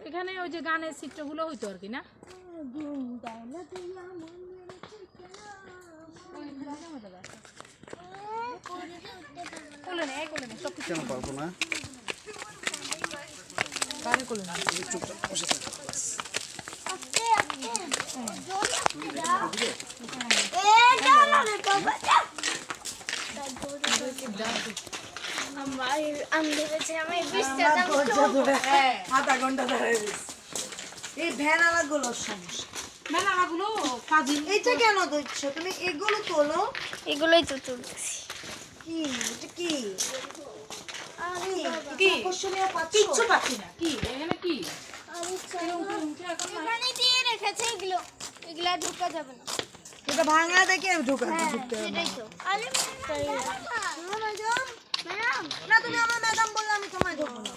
এখানে ওই যে গানের চিত্রগুলো হইতো আর কি না? কেন পারবো না? আধা ঘন্টা ধরে এই ভ্যানালাগুলোর সমস্যা। ভ্যানালাগুলো ফাজিল। এইটা কেন দিচ্ছ তুমি? এগুলো তোলো। এগুলোই তো তুলতেছি। কি এটা কি? কি? আকর্ষণীয় পাচ্ছ? কিচ্ছু পাচ্ছি না। কি এখানে কি? এখানে দিয়ে রেখেছে এগুলো। এগুলা ঢোকা যাবে না। এটা ভাঙা দেখে ঢুকতে হ্যাঁ, ঢুকতে হবে। সেটাই তো। আরে ম্যাডাম। না তুমি আমার ম্যাডাম বললে আমি তোমায় ধরবো না।